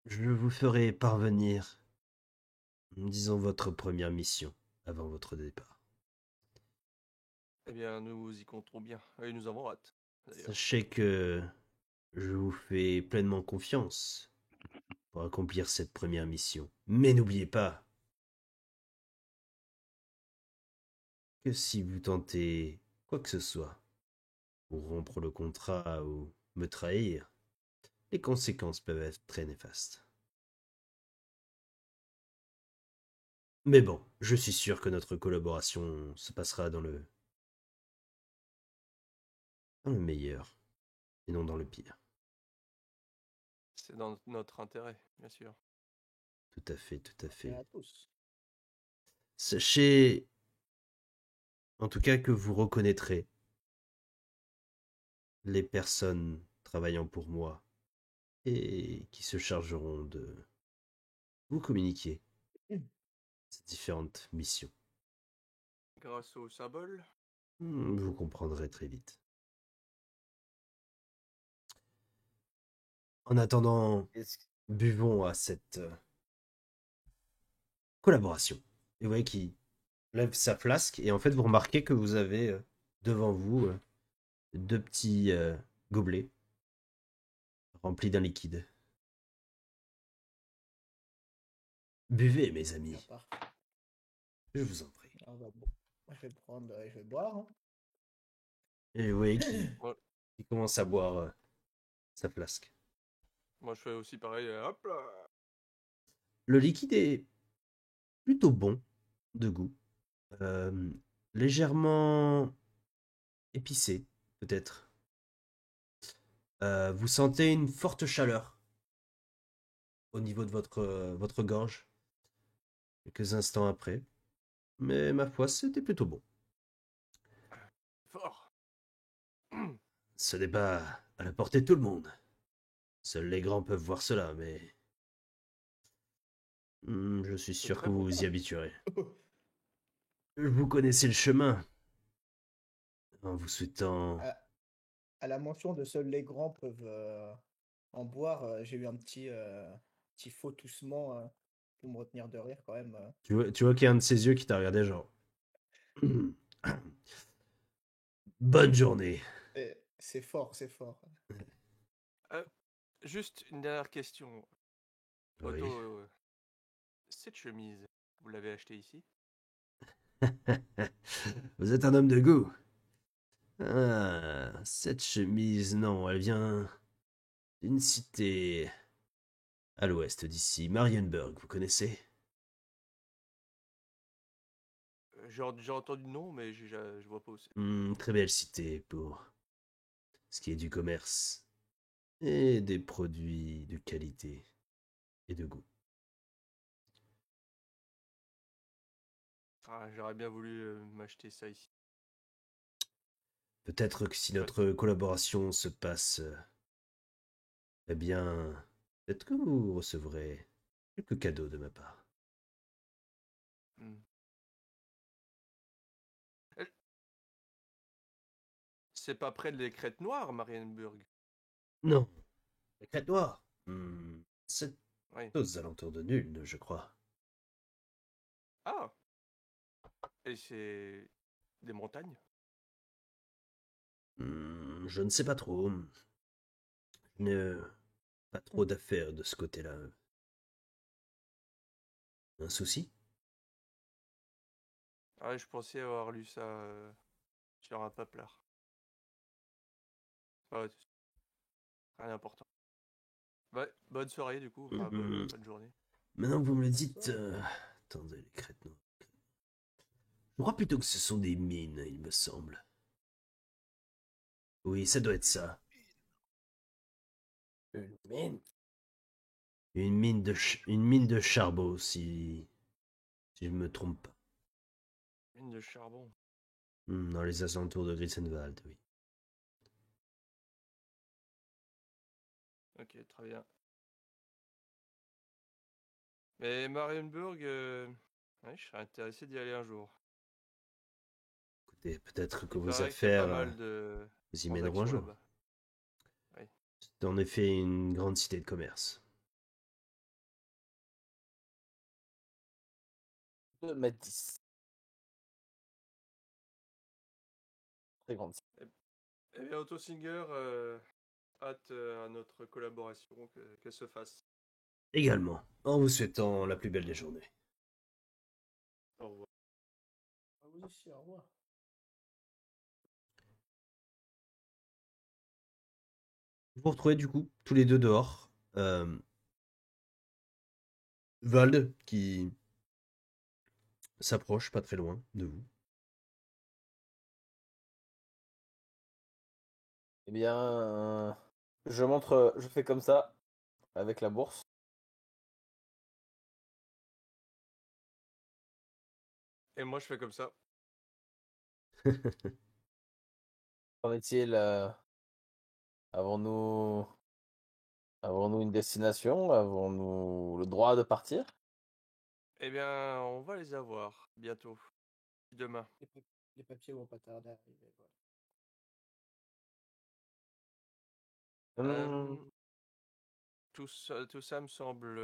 S1: Je vous ferai parvenir, disons, votre première mission avant votre départ.
S3: Eh bien, nous y compterons bien. Et nous avons hâte, d'ailleurs.
S1: Sachez que je vous fais pleinement confiance pour accomplir cette première mission. Mais n'oubliez pas que si vous tentez quoi que ce soit pour rompre le contrat ou me trahir, les conséquences peuvent être très néfastes. Mais bon, je suis sûr que notre collaboration se passera dans le meilleur et non dans le pire.
S3: C'est dans notre intérêt, bien sûr.
S1: Tout à fait, tout à
S2: Intérêt
S1: fait.
S2: à tous.
S1: Sachez en tout cas que vous reconnaîtrez les personnes travaillant pour moi et qui se chargeront de vous communiquer ces différentes missions.
S3: Grâce au symbole,
S1: Vous comprendrez très vite. En attendant,
S5: Est-ce-
S1: buvons à cette collaboration. Et vous voyez qu'il lève sa flasque et en fait vous remarquez que vous avez devant vous deux petits gobelets remplis d'un liquide. Buvez, mes
S2: Bien,
S1: amis,
S2: parfait.
S1: je vous en prie.
S2: Alors, bah, bon, moi, je vais prendre, je vais boire. Hein.
S1: Et vous voyez qu'il
S3: moi,
S1: commence à boire sa flasque.
S3: moi je fais aussi pareil. Hop là.
S1: Le liquide est plutôt bon de goût, euh, légèrement épicé, peut-être. Vous sentez une forte chaleur au niveau de votre gorge quelques instants après. Mais ma foi, c'était plutôt bon.
S3: Fort.
S1: Ce n'est pas à la portée de tout le monde. Seuls les grands peuvent voir cela, mais je suis
S3: C'est
S1: sûr que
S3: très
S1: vous
S3: bon.
S1: vous y habituerez. Vous connaissez le chemin en vous souhaitant...
S2: À, à la mention de seuls les grands peuvent en boire, j'ai eu un petit faux toussement pour me retenir de rire quand même.
S1: Tu vois qu'il y a un de ses yeux qui t'a regardé genre... Bonne journée.
S2: C'est fort, c'est fort.
S3: Euh, juste une dernière question.
S1: Oui.
S3: Otto, cette chemise, vous l'avez achetée ici?
S1: Vous êtes un homme de goût. Ah, cette chemise, non, elle vient d'une cité à l'ouest d'ici, Marienburg, vous connaissez?
S3: J'ai entendu le nom, mais je vois pas où c'est.
S1: Très belle cité pour ce qui est du commerce et des produits de qualité et de goût.
S3: Ah, j'aurais bien voulu m'acheter ça ici.
S1: Peut-être que si
S3: Ouais.
S1: notre collaboration se passe, eh bien, peut-être que vous recevrez quelques cadeaux de ma part.
S3: Hmm. Euh, C'est pas près des crêtes noires, Marienburg.
S1: Non, la crête noire. C'est
S3: Oui.
S1: aux alentours de Nuln, je crois.
S3: Ah, et c'est des montagnes.
S1: Je ne sais pas trop. Je n'ai pas trop d'affaires de ce côté-là. Un souci?
S3: Ah ouais, je pensais avoir lu ça sur un paplard. Ouais, rien d'important. Ouais, bonne soirée du coup, enfin
S1: Mhm.
S3: bonne journée.
S1: Maintenant que vous me le dites,
S2: Bonsoir.
S1: attendez, les crêtes noires. Je crois plutôt que ce sont des mines, il me semble. Oui, ça doit être ça.
S5: Une mine.
S1: Une mine de charbon, si je ne me trompe pas.
S3: Mine de charbon.
S1: Dans les alentours de Grissenwald, oui.
S3: Ok, très bien. Mais Marienburg, ouais, je serais intéressé d'y aller un jour.
S1: Écoutez, peut-être que
S3: Il
S1: vos
S3: paraît qu'il y a pas
S1: affaires
S3: mal de
S1: vous y mèneront un
S3: transactions
S1: jour.
S3: là-bas. Ouais.
S1: C'est en effet une grande cité de commerce.
S5: 2,10 m. Très grande.
S3: Eh bien, Otto Singer, hâte à notre collaboration, qu'elle se fasse.
S1: Également, en vous souhaitant la plus belle des journées.
S3: Au revoir.
S2: Ah, vous aussi, au revoir.
S1: Vous vous retrouvez du coup, tous les deux dehors. Vald, qui s'approche pas très loin de vous.
S5: Eh bien, je fais comme ça avec la bourse.
S3: Et moi, je fais comme ça.
S5: Qu'en est-il avons-nous avons-nous une destination? Avons-nous le droit de partir?
S3: Eh bien, on va les avoir bientôt. Demain.
S2: Les papiers vont pas tarder à arriver. Voilà.
S5: Hmm,
S3: Euh, tout ça me semble.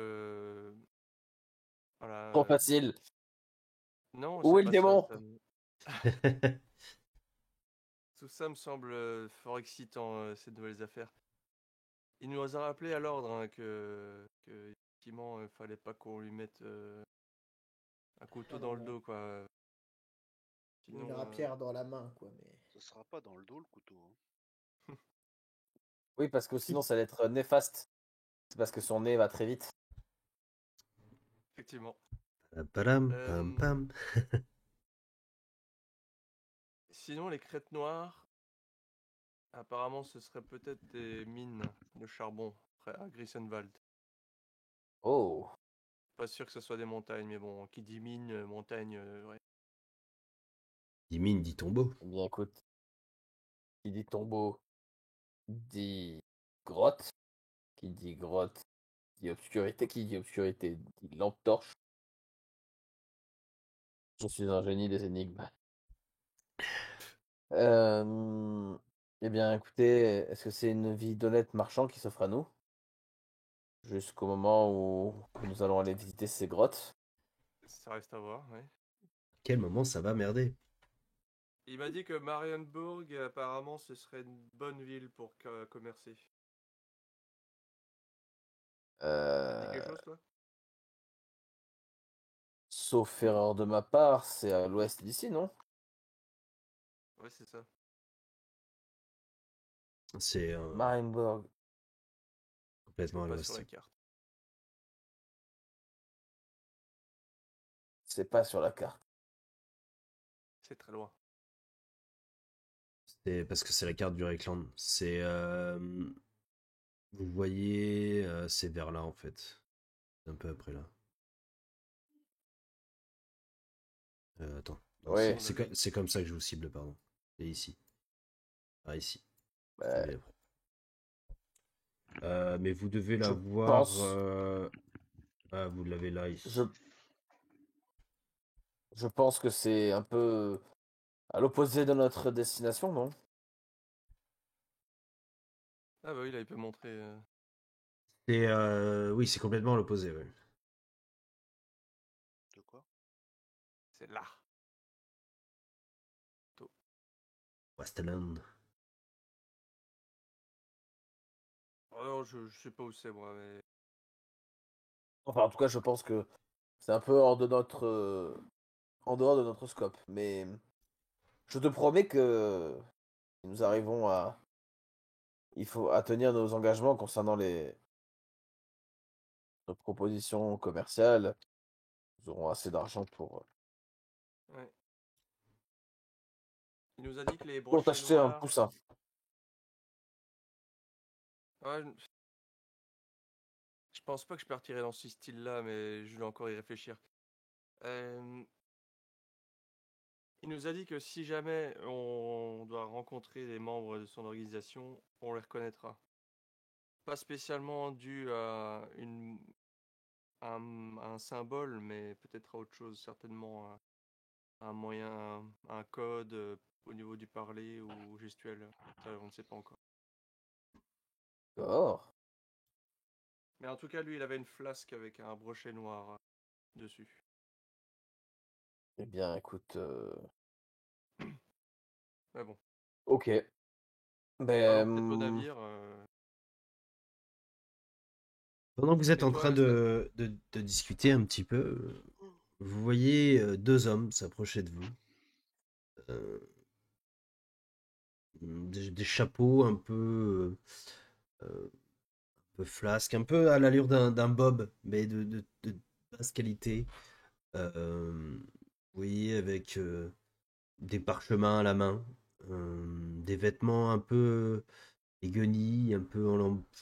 S3: Voilà.
S5: trop facile.
S3: Non,
S5: Où
S3: c'est
S5: est le
S3: pas ça.
S5: démon?
S3: Tout ça me semble fort excitant, ces nouvelles affaires. Il nous a rappelé à l'ordre hein, que effectivement, il fallait pas qu'on lui mette un couteau
S2: Ah non,
S3: dans le
S2: non.
S3: dos, quoi.
S2: Une
S3: Sinon,
S2: rapière dans la main, quoi. Mais
S4: Ça sera pas dans le dos le couteau, hein.
S5: Oui, parce que sinon ça va être néfaste. C'est parce que son nez va très vite.
S3: effectivement.
S1: Padam, pam,
S3: Euh,
S1: pam.
S3: Sinon, les crêtes noires, apparemment, ce serait peut-être des mines de charbon près à Grissenwald.
S5: Oh.
S3: Pas sûr que ce soit des montagnes, mais bon, qui dit mine, montagne, ouais.
S1: Dit mine, dit tombeau.
S5: Eh bien, écoute, qui dit tombeau dit grotte. Qui dit grotte dit obscurité. Qui dit obscurité dit lampe torche. Je suis un génie des énigmes. Euh, Eh bien, écoutez, est-ce que c'est une vie d'honnête marchand qui s'offre à nous? Jusqu'au moment où nous allons aller visiter ces grottes.
S3: Ça reste à voir, ouais.
S1: Quel moment ça va merder?
S3: Il m'a dit que Marienburg, apparemment, ce serait une bonne ville pour commercer. Ça te dit quelque
S5: Euh,
S3: chose, toi?
S5: Sauf erreur de ma part, c'est à l'ouest d'ici, non?
S3: Ouais, c'est ça.
S1: C'est
S5: Marienburg.
S3: Je vois
S1: complètement à
S3: pas sur
S1: l'ouest.
S3: la carte.
S5: C'est pas sur la carte.
S3: C'est très loin.
S1: C'est parce que c'est la carte du Reikland. C'est. Vous voyez, c'est vers là en fait. C'est un peu après là. Attends. Non,
S5: Ouais.
S1: c'est comme ça que je vous cible, pardon. Et ici. Ah, ici.
S5: Bah,
S1: Ciblez après. Mais vous devez la
S5: je
S1: voir.
S5: pense.
S1: Ah, vous l'avez là ici.
S5: Je pense que c'est un peu à l'opposé de notre destination, non?
S3: Ah bah oui, là, il peut montrer.
S1: Oui, c'est complètement l'opposé. Ouais.
S4: De quoi?
S3: C'est là.
S1: Westland.
S3: Oh non, je sais pas où c'est, moi, mais.
S5: Enfin, en tout cas, je pense que c'est un peu en dehors de notre scope. Mais je te promets que nous arrivons à tenir nos engagements concernant nos propositions commerciales. Nous aurons assez d'argent
S3: Ouais. Il nous a dit que les
S5: pour
S3: brochets
S5: t'acheter un
S3: noirs.
S5: poussin.
S3: Ouais, je pense pas que je partirai dans ce style-là, mais je vais encore y réfléchir. Euh, Il nous a dit que si jamais on doit rencontrer les membres de son organisation, on les reconnaîtra. Pas spécialement dû à un symbole, mais peut-être à autre chose, certainement un moyen, un code au niveau du parler ou gestuel. Ça, on ne sait pas encore.
S5: D'accord.
S3: Mais en tout cas, lui, il avait une flasque avec un brochet noir dessus.
S5: Eh bien, écoute.
S3: Mais bon,
S5: Ok.
S3: allons peut-être au
S5: Ben.
S3: navire.
S1: Pendant que vous êtes
S3: Et
S1: en
S3: toi,
S1: train de discuter un petit peu, vous voyez deux hommes s'approcher de vous. Des chapeaux un peu flasques, un peu à l'allure d'un bob, mais de basse qualité. Vous voyez, avec des parchemins à la main, des vêtements un peu guenilles, un peu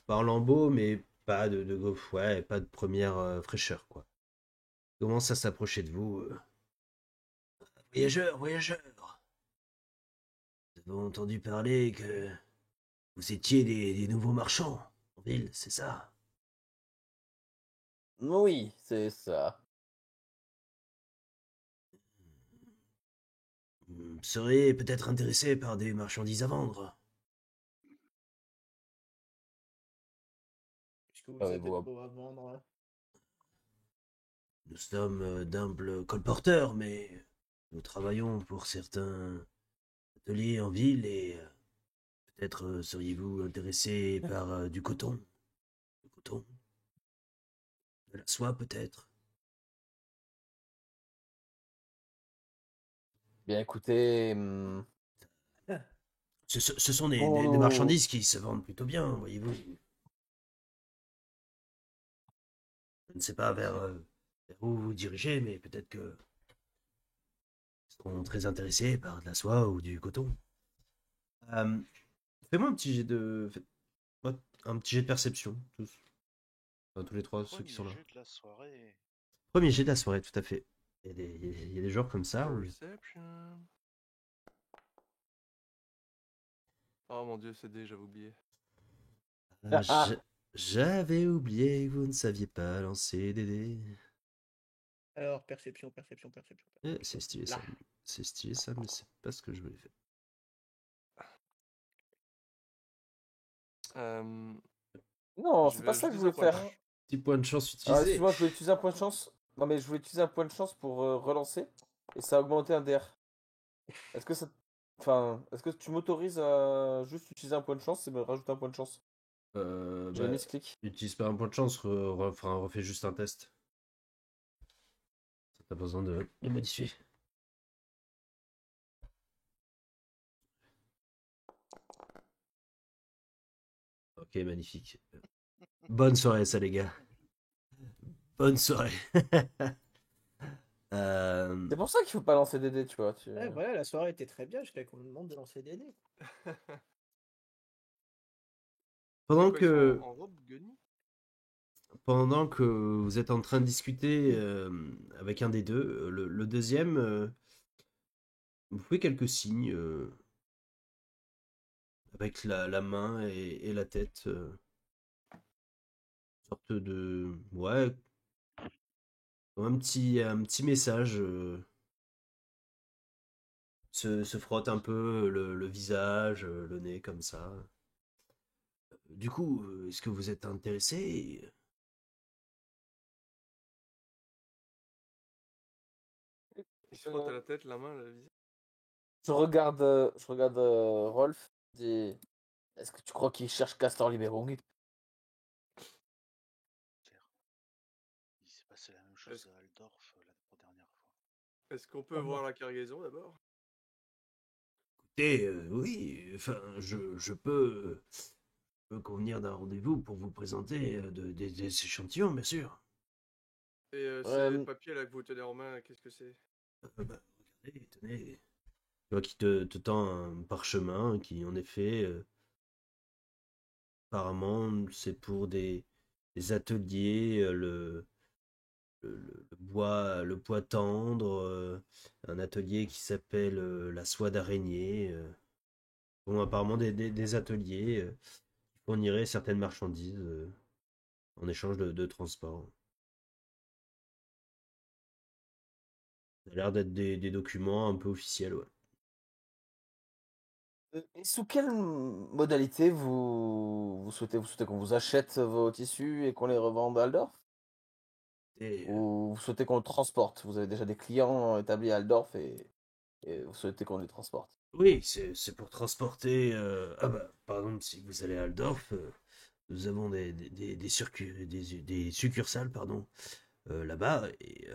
S1: pas en lambeaux, mais pas ouais, pas de première fraîcheur, quoi. Ils commencent à s'approcher de vous. Voyageurs, voyageurs, nous avons entendu parler que vous étiez des nouveaux marchands en ville, c'est ça?
S5: Oui, c'est ça.
S1: Vous seriez peut-être intéressé par des marchandises à vendre.
S2: Qu'est-ce que vous avez de
S5: Avez-vous
S2: beau à vendre là?
S1: Nous sommes d'humbles colporteurs, mais nous travaillons pour certains ateliers en ville et peut-être seriez-vous intéressé par du coton? Du coton? De la soie peut-être?
S5: Bien, écoutez.
S1: Ce sont
S5: Pour
S1: des
S5: nous.
S1: marchandises qui se vendent plutôt bien, voyez-vous. Je ne sais pas vers où vous dirigez, mais peut-être que ils seront très intéressés par de la soie ou du coton. Euh, Fais-moi un petit jet un petit jet de perception, tous. Enfin, tous les trois, ceux qui
S4: Premier
S1: sont là.
S4: jeu de la soirée.
S1: Premier jet de la soirée, tout à fait. Il y a des joueurs comme ça où
S3: Perception. Oh mon dieu, c'est déjà oublié.
S1: J'avais oublié que vous ne saviez pas lancer des dés.
S2: Alors, perception, perception, perception.
S1: C'est stylé
S2: Là.
S1: ça. C'est stylé ça, mais c'est pas ce que je voulais faire.
S5: Non,
S3: Je
S5: c'est
S3: vais
S5: pas ça que je
S3: ajouter un
S5: voulais
S3: point de
S5: faire.
S3: chance.
S1: Petit point de chance
S5: Ah,
S1: utilisé.
S5: excuse-moi, je voulais utiliser un point de chance. Non, mais je voulais utiliser un point de chance pour relancer. Et ça a augmenté un DR. Est-ce que ça. Enfin, est-ce que tu m'autorises à juste utiliser un point de chance et me rajouter un point de chance? J'ai
S1: Bah,
S5: mis ce clic.
S1: utilise pas un point de chance, refais juste un test. T'as pas besoin de modifier. Ok, magnifique. Bonne soirée, ça, les gars. Bonne soirée. Euh,
S5: C'est pour ça qu'il faut pas lancer des dés, tu vois.
S2: Ouais, voilà, la soirée était très bien jusqu'à qu'on nous demande de lancer des dés.
S1: pendant
S3: Quoi, ils sont
S1: que,
S3: en robe, Gunny?
S1: pendant que vous êtes en train de discuter avec un des deux, le deuxième vous fait quelques signes avec la main et la tête. Sorte de. Ouais, comme un petit message. Se frotte un peu le visage, le nez, comme ça. Du coup, est-ce que vous êtes intéressé?
S3: Il se frotte à la tête, la main, le visage.
S5: Je regarde Rolf. Je dis, est-ce que tu crois qu'il cherche Castor Liberung?
S4: Il s'est passé la même chose à Aldorf la dernière fois.
S3: Est-ce qu'on peut voir la cargaison d'abord?
S1: Écoutez, oui, enfin, je peux convenir d'un rendez-vous pour vous présenter des échantillons, bien sûr.
S3: Et ces
S5: Ouais,
S3: papiers là que vous tenez en main, qu'est-ce que c'est?
S1: Bah, regardez, tenez. Tu vois qui te tend un parchemin qui, en effet, apparemment, c'est pour des ateliers, le bois tendre, un atelier qui s'appelle la soie d'araignée. Bon, apparemment des ateliers qui fourniraient certaines marchandises en échange de transport. Ça a l'air d'être des documents un peu officiels, ouais.
S5: et sous quelle modalité vous souhaitez qu'on vous achète vos tissus et qu'on les revende à Aldorf?
S1: Et,
S5: Ou vous souhaitez qu'on le transporte? Vous avez déjà des clients établis à Aldorf et vous souhaitez qu'on les transporte?
S1: oui, c'est pour transporter. Ah bah, par exemple, si vous allez à Aldorf, nous avons des succursales, pardon, là-bas. Et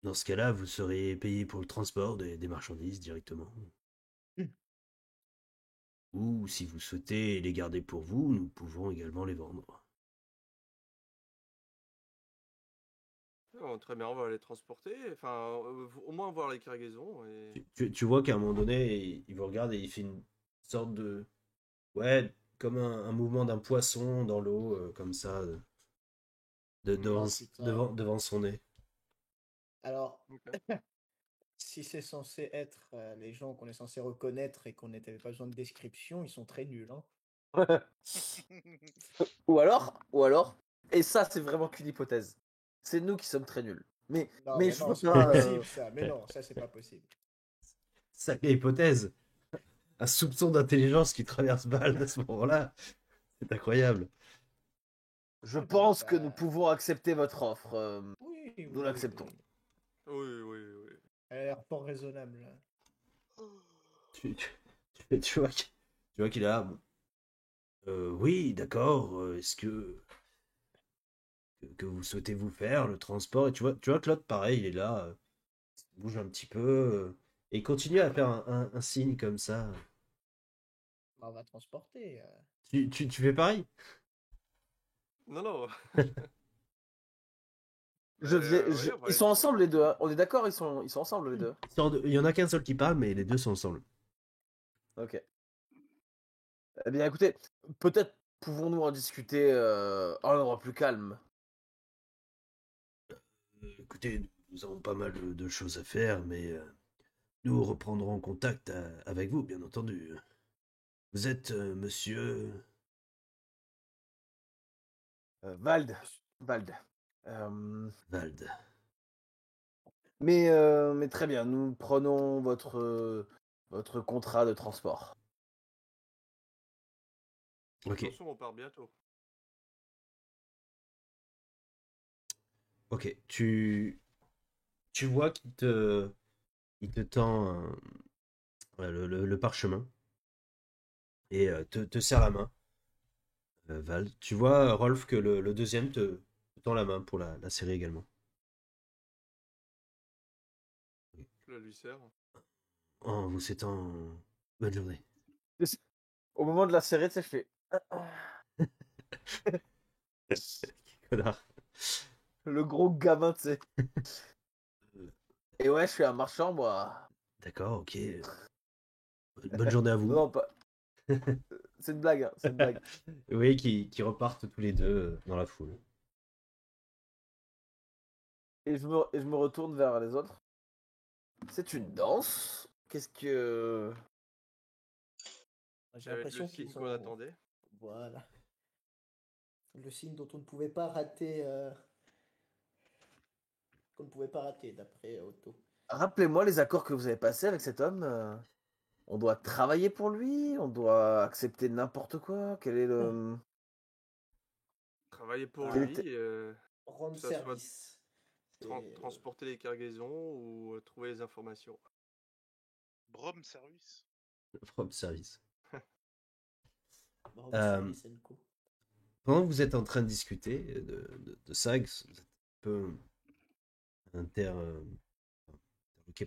S1: dans ce cas-là, vous serez payé pour le transport des marchandises directement. Ou si vous souhaitez les garder pour vous, nous pouvons également les vendre.
S3: Oh, très bien, on va les transporter. Enfin, au moins voir les cargaisons. Et...
S1: Tu vois qu'à un moment donné, il vous regarde et il fait une sorte de... Ouais, comme un mouvement d'un poisson dans l'eau, comme ça,
S2: Oh putain.
S1: devant son nez.
S2: Alors,
S3: Ok.
S2: si c'est censé être les gens qu'on est censé reconnaître et qu'on n'avait pas besoin de description, ils sont très nuls, hein.
S5: Ou alors, et ça c'est vraiment qu'une hypothèse. C'est nous qui sommes très nuls. Mais,
S2: Non,
S5: mais
S2: mais
S5: je
S2: non,
S5: veux
S2: c'est pas
S5: pas.
S2: possible ça. Mais non, ça c'est pas possible.
S1: Sacrée hypothèse. Un soupçon d'intelligence qui traverse Bâle à ce moment-là. C'est incroyable.
S5: Je
S2: Ah non, mais
S5: pense que nous
S2: ça.
S5: pouvons accepter votre offre.
S2: Oui, oui,
S5: Nous
S2: oui,
S5: l'acceptons.
S2: oui.
S3: Oui, oui, oui.
S2: Elle a l'air fort raisonnable, là.
S1: Tu, tu vois qu'il a... oui, d'accord. Est-ce que vous souhaitez vous faire le transport? Et tu vois que l'autre, pareil, il est là, il bouge un petit peu, et il continue à faire un signe comme ça.
S2: Bah, on va transporter.
S1: Tu fais pareil?
S3: Non, non. Oui, on va
S5: Ils
S3: les
S5: sont ensemble les
S3: transporter.
S5: deux, hein. On est d'accord, ils sont ensemble les deux.
S1: Il y en a qu'un seul qui parle, mais les deux sont ensemble.
S5: Ok. Eh bien écoutez, peut-être pouvons-nous en discuter à un endroit plus calme.
S1: Écoutez, nous avons pas mal de choses à faire, mais nous reprendrons contact avec vous, bien entendu. Vous êtes monsieur
S5: Vald. Vald. Euh,
S1: Vald.
S5: mais très bien, nous prenons votre contrat de transport.
S1: Ok,
S3: Attention, on part bientôt.
S1: ok. Tu vois il te tend le parchemin et te serre la main, Val. Tu vois, Rolf, que le deuxième te tend la main pour la serrer également.
S3: Je la lui sers.
S1: En vous souhaitant bonne journée.
S5: Au moment de la serrer, tu sais, je fais
S1: Connard.
S5: le gros gamin, tu sais. Et ouais, je suis un marchand, moi.
S1: D'accord, ok. Bonne journée à vous.
S5: Non, pas. C'est une blague, hein, c'est une blague.
S1: Oui, qui repartent tous les deux dans la foule.
S5: Et je me retourne vers les autres. C'est une danse? Qu'est-ce que.
S2: J'ai
S3: Ça va être le
S2: l'impression qu'ils
S3: signe qu'on
S2: ont.
S3: attendait.
S2: Voilà. Le signe dont on ne pouvait pas rater. Qu'on ne pouvait pas rater, d'après Otto.
S5: Rappelez-moi les accords que vous avez passés avec cet homme. On doit travailler pour lui? On doit accepter n'importe quoi? Quel est le.
S3: Travailler pour
S2: Ah,
S5: Quel
S3: lui,
S5: était-
S2: Rendre
S3: que ça soit
S2: service. C'est,
S3: transporter les cargaisons ou trouver les informations.
S4: Brom service.
S1: Propre service.
S2: Rendre
S1: Euh,
S2: service and co.
S1: Pendant que vous êtes en train de discuter de ça, que vous êtes un peu interloqué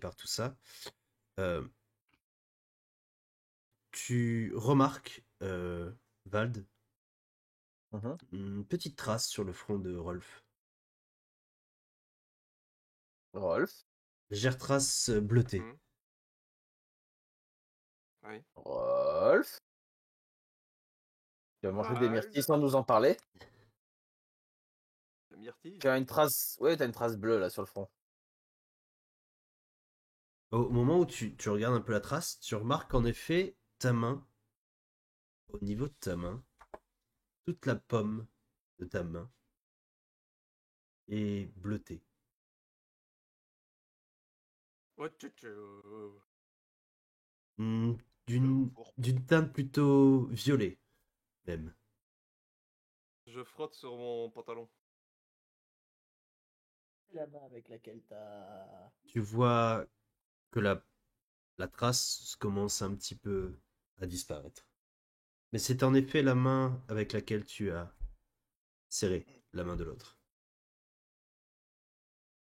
S1: par tout ça, euh, tu remarques, Vald,
S5: Mhm.
S1: une petite trace sur le front de Rolf.
S5: Rolf?
S1: Légère trace bleutée.
S3: Hmm. Oui.
S5: Rolf? Tu as mangé des myrtilles
S3: Vald.
S5: sans nous en parler?
S3: La myrtille.
S5: Tu as une trace. Ouais, t'as une trace bleue là sur le front.
S1: Au moment où tu regardes un peu la trace, tu remarques qu'en effet, ta main, au niveau de ta main, toute la pomme de ta main est bleutée.
S3: Oh, tchou.
S1: Hmm,
S4: Bleu ou
S1: D'une
S4: pourpre?
S1: d'une teinte plutôt violet, même.
S3: Je frotte sur mon pantalon.
S2: La main avec laquelle t'as.
S1: Tu vois que la trace commence un petit peu à disparaître. Mais c'est en effet la main avec laquelle tu as serré la main de l'autre.